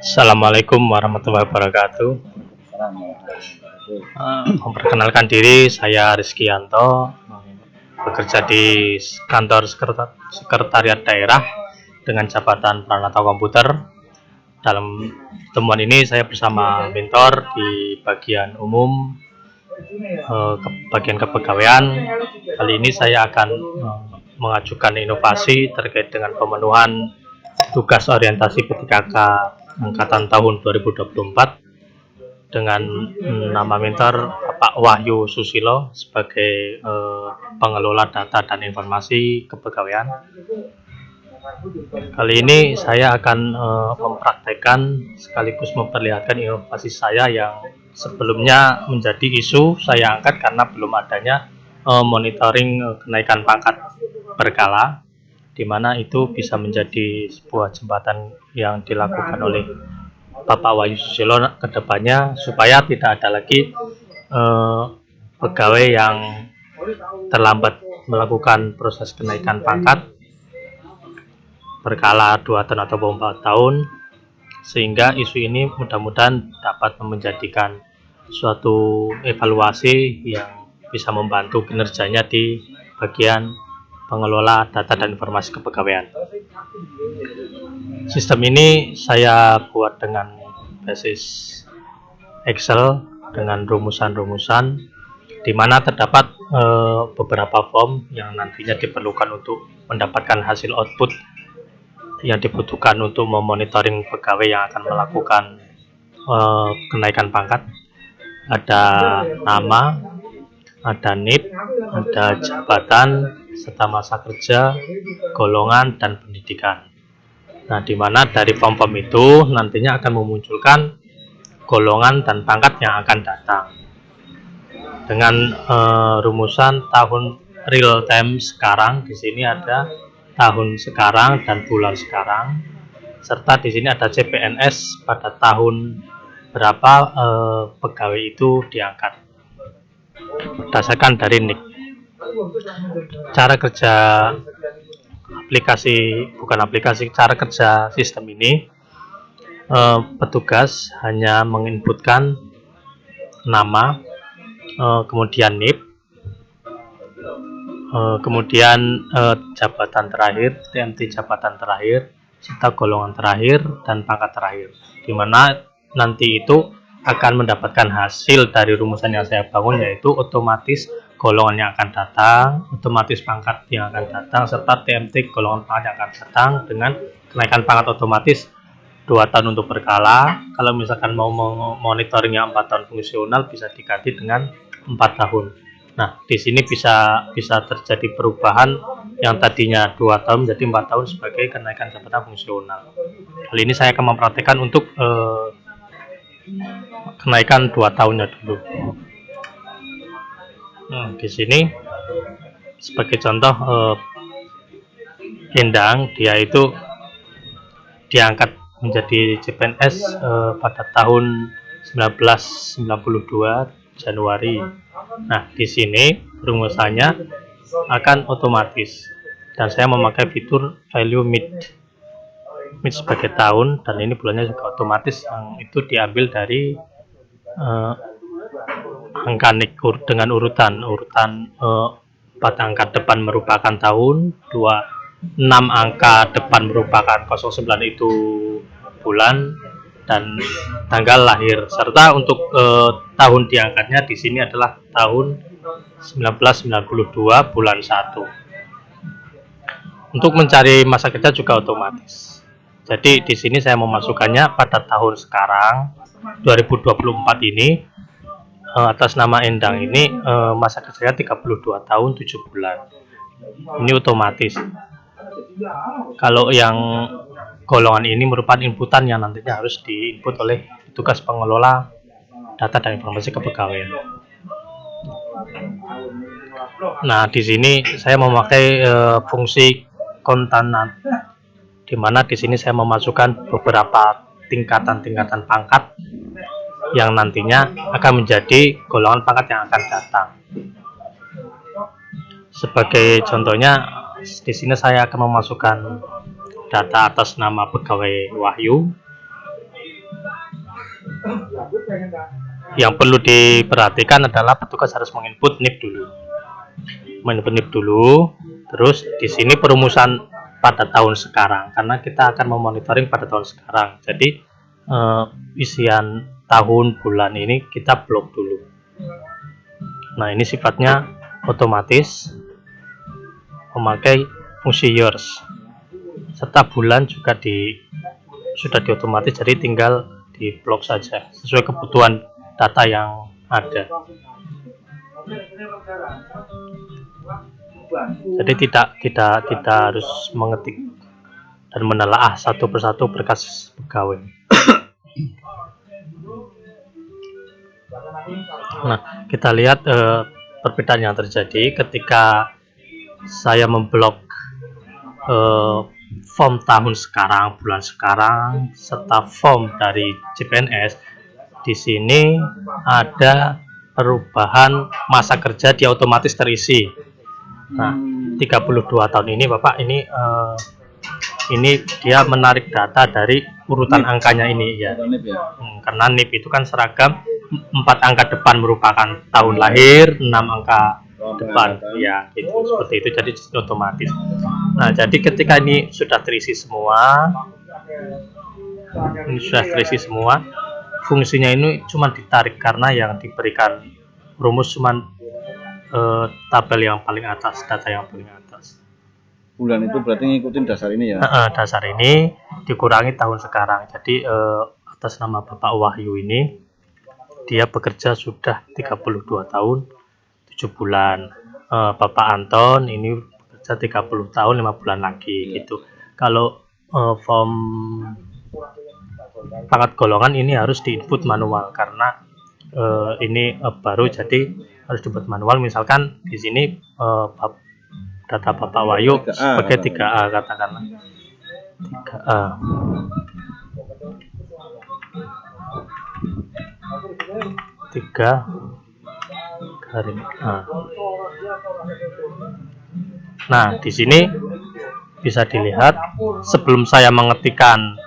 Assalamualaikum warahmatullahi wabarakatuh. Memperkenalkan diri, saya Rizky Yanto, bekerja di kantor sekretariat daerah dengan jabatan Pranata Komputer. Dalam pertemuan ini saya bersama mentor di bagian umum, bagian kepegawaian. Kali ini saya akan mengajukan inovasi terkait dengan pemenuhan tugas orientasi P3K angkatan tahun 2024 dengan nama mentor Bapak Wahyu Susilo sebagai pengelola data dan informasi kepegawaian. Kali ini saya akan mempraktekkan sekaligus memperlihatkan inovasi saya yang sebelumnya menjadi isu saya angkat karena belum adanya monitoring kenaikan pangkat berkala, di mana itu bisa menjadi sebuah jembatan yang dilakukan oleh Bapak Wahyu Susilo ke depannya supaya tidak ada lagi pegawai yang terlambat melakukan proses kenaikan pangkat berkala 2 tahun atau 4 tahun, sehingga isu ini mudah-mudahan dapat menjadikan suatu evaluasi yang bisa membantu kinerjanya di bagian pengelola data dan informasi kepegawaian. Sistem ini saya buat dengan basis Excel dengan rumusan-rumusan, di mana terdapat beberapa form yang nantinya diperlukan untuk mendapatkan hasil output yang dibutuhkan untuk memonitoring pegawai yang akan melakukan kenaikan pangkat. Ada nama, ada NIP, ada jabatan, serta masa kerja, golongan, dan pendidikan. Nah, di mana dari form-form itu nantinya akan memunculkan golongan dan pangkat yang akan datang dengan rumusan tahun real time sekarang. Di sini ada tahun sekarang dan bulan sekarang, serta di sini ada CPNS pada tahun berapa pegawai itu diangkat berdasarkan dari NIK. Cara kerja cara kerja sistem ini, petugas hanya menginputkan nama, kemudian NIP, kemudian jabatan terakhir, TMT jabatan terakhir, serta golongan terakhir dan pangkat terakhir, di mana nanti itu akan mendapatkan hasil dari rumusan yang saya bangun, yaitu otomatis golongan yang akan datang, otomatis pangkat yang akan datang, serta TMT golongan pangkat yang akan datang dengan kenaikan pangkat otomatis 2 tahun untuk berkala. Kalau misalkan mau monitoring yang 4 tahun fungsional, bisa diganti dengan 4 tahun. Nah, di sini bisa terjadi perubahan yang tadinya 2 tahun menjadi 4 tahun sebagai kenaikan jabatan fungsional. Kali ini saya akan mempraktikkan untuk kenaikan 2 tahunnya dulu. Nah, di sini sebagai contoh Endang, dia itu diangkat menjadi CPNS pada tahun 1992 Januari. Nah, di sini rumusannya akan otomatis dan saya memakai fitur value mid sebagai tahun, dan ini bulannya juga otomatis, yang itu diambil dari angka NIK dengan urutan 4 angka depan merupakan tahun, 6 angka depan merupakan 09 itu bulan dan tanggal lahir, serta untuk tahun diangkatnya di sini adalah tahun 1992 bulan 1. Untuk mencari masa kerja juga otomatis. Jadi di sini saya memasukkannya pada tahun sekarang 2024 ini, atas nama Endang ini masa kerjanya 32 tahun 7 bulan. Ini otomatis. Kalau yang golongan ini merupakan inputan yang nantinya harus diinput oleh tugas pengelola data dan informasi kepegawaian. Nah, di sini saya memakai fungsi kontanat, di mana di sini saya memasukkan beberapa tingkatan pangkat yang nantinya akan menjadi golongan pangkat yang akan datang. Sebagai contohnya, di sini saya akan memasukkan data atas nama pegawai Wahyu, Yang perlu diperhatikan adalah petugas harus menginput NIP dulu, terus di sini perumusan pada tahun sekarang, karena kita akan memonitoring pada tahun sekarang. Jadi isian tahun bulan ini kita blok dulu. Nah, ini sifatnya otomatis memakai fungsi yours, serta bulan juga sudah diotomatis, jadi tinggal di blok saja sesuai kebutuhan data yang ada. Jadi tidak harus mengetik dan menelaah satu persatu berkas pegawai. Nah, kita lihat perbedaan yang terjadi ketika saya memblok form tahun sekarang, bulan sekarang, serta form dari CPNS. Di sini ada perubahan masa kerja, dia otomatis terisi. Nah, 32 tahun ini Bapak, ini dia menarik data dari urutan angkanya ini ya. Karena NIP itu kan seragam, 4 angka depan merupakan tahun lahir, 6 angka depan ya, gitu, seperti itu, jadi otomatis. Nah, jadi ketika ini sudah terisi semua, fungsinya ini cuma ditarik, karena yang diberikan rumus cuma tabel yang paling atas, data yang paling atas. Bulan itu berarti ngikutin dasar ini ya? Dasar ini dikurangi tahun sekarang. Jadi atas nama Bapak Wahyu ini, dia bekerja sudah 32 tahun 7 bulan. Bapak Anton ini bekerja 30 tahun 5 bulan lagi gitu. Kalau form pangkat golongan ini harus diinput manual, karena ini baru, jadi harus diinput manual. Misalkan di sini data Bapak Wahyu sebagai 3A, katakanlah 3A. Garing A. Nah, di sini bisa dilihat sebelum saya mengetikkan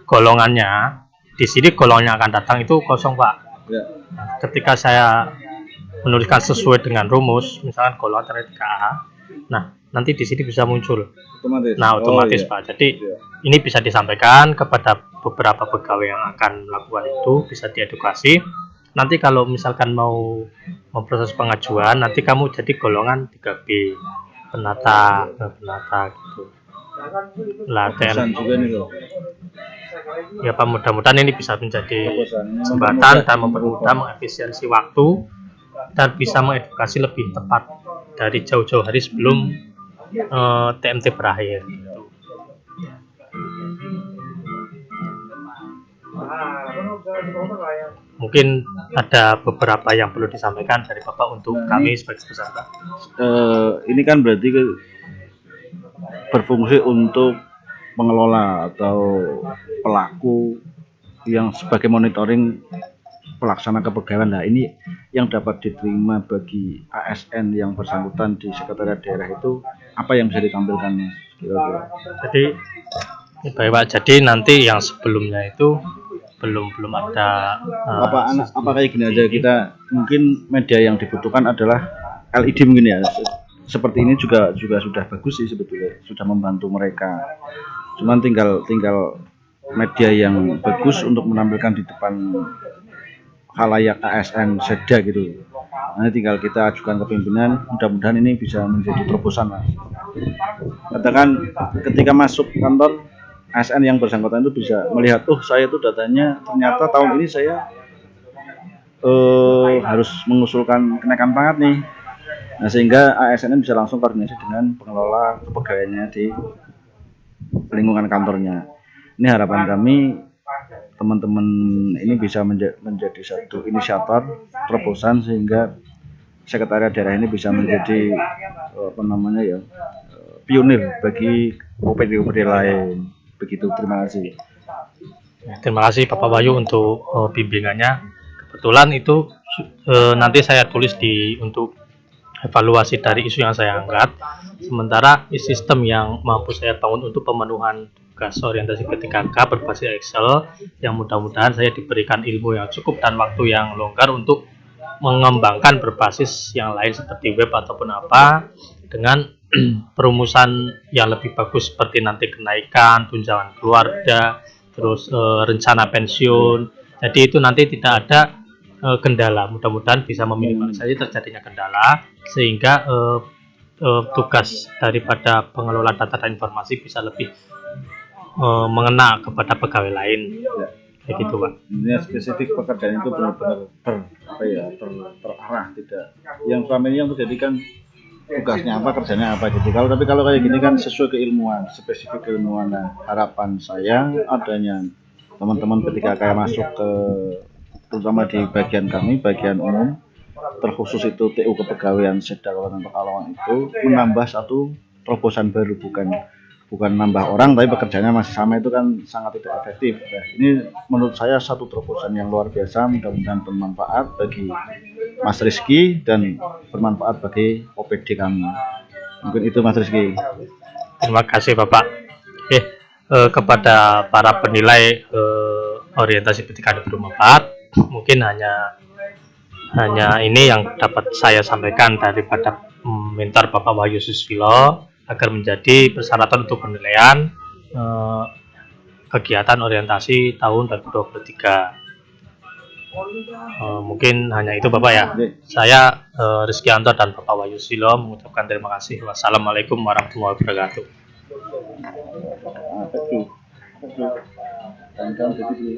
golongannya, di sini golongannya akan datang itu kosong, Pak. Nah, ketika saya menuliskan sesuai dengan rumus, misalkan golongan terakhir 3A, nah nanti di sini bisa muncul otomatis. Nah, otomatis Pak. Jadi ini bisa disampaikan kepada beberapa pegawai yang akan melakukan itu, bisa diedukasi. Nanti kalau misalkan mau memproses pengajuan, nanti kamu jadi golongan 3B, penata gitu. Lah, juga nih loh. Ya Pak, mudah-mudahan ini bisa menjadi jembatan dan mempermudah, mengefisiensi waktu, dan bisa mengedukasi lebih tepat dari jauh-jauh hari sebelum TMT berakhir. Mungkin ada beberapa yang perlu disampaikan dari Bapak untuk kami sebagai peserta. Ini kan berarti berfungsi untuk pengelola atau pelaku yang sebagai monitoring pelaksana kepegawaian. Nah, ini yang dapat diterima bagi ASN yang bersangkutan di sekretariat daerah itu apa yang bisa ditampilkan, Mas? Jadi baik Pak, jadi nanti yang sebelumnya itu belum ada apa kayak gini aja, kita mungkin media yang dibutuhkan adalah LED mungkin ya. Seperti ini juga sudah bagus sih sebetulnya, sudah membantu mereka. Cuman tinggal media yang bagus untuk menampilkan di depan khalayak ASN Seda gitu. Nanti tinggal kita ajukan ke pimpinan, mudah-mudahan ini bisa menjadi terobosan, Mas. Katakan ketika masuk kantor, ASN yang bersangkutan itu bisa melihat, saya tuh datanya ternyata tahun ini saya harus mengusulkan kenaikan pangkat nih. Nah, sehingga ASN bisa langsung koordinasi dengan pengelola kepegawaiannya di lingkungan kantornya. Ini harapan kami, teman-teman ini bisa menjadi satu inisiator terobosan, sehingga sekretariat daerah ini bisa menjadi pionir bagi OPD lain. Begitu, terima kasih. Terima kasih Bapak Wahyu untuk bimbingannya. Kebetulan itu nanti saya tulis untuk evaluasi dari isu yang saya angkat. Sementara sistem yang mampu saya bangun untuk pemenuhan tugas orientasi P3K berbasis Excel, yang mudah-mudahan saya diberikan ilmu yang cukup dan waktu yang longgar untuk mengembangkan berbasis yang lain seperti web ataupun apa, dengan perumusan yang lebih bagus seperti nanti kenaikan, tunjangan keluarga, terus rencana pensiun. Jadi itu nanti tidak ada kendala, mudah-mudahan bisa meminimalisasi terjadinya kendala, sehingga tugas daripada pengelola data dan informasi bisa lebih mengena kepada pegawai lain. Ya. Kayak gitu, Pak. Ini spesifik pekerjaan itu benar-benar terarah, tidak yang selama ini yang terjadi kan tugasnya apa, kerjanya apa gitu. Tapi kalau kayak gini kan sesuai keilmuan, spesifik keilmuan. Nah, harapan saya adanya teman-teman ketika kayak masuk ke, terutama di bagian kami, bagian umum, terkhusus itu TU Kepegawaian Setda Kabupaten Pekalongan, itu menambah satu terobosan baru, bukan nambah orang tapi pekerjaannya masih sama, itu kan sangat tidak efektif. Nah, ini menurut saya satu terobosan yang luar biasa, mudah-mudahan bermanfaat bagi Mas Rizky dan bermanfaat bagi OPD kami. Mungkin itu Mas Rizky. Terima kasih Bapak. Kepada para penilai orientasi P3K bermanfaat, mungkin hanya ini yang dapat saya sampaikan daripada mentor Bapak Wahyu Susilo, agar menjadi persyaratan untuk penilaian kegiatan orientasi tahun 2023. Mungkin hanya itu Bapak ya. Saya Rizky Anto dan Bapak Wahyu Susilo mengucapkan terima kasih. Wassalamualaikum warahmatullahi wabarakatuh.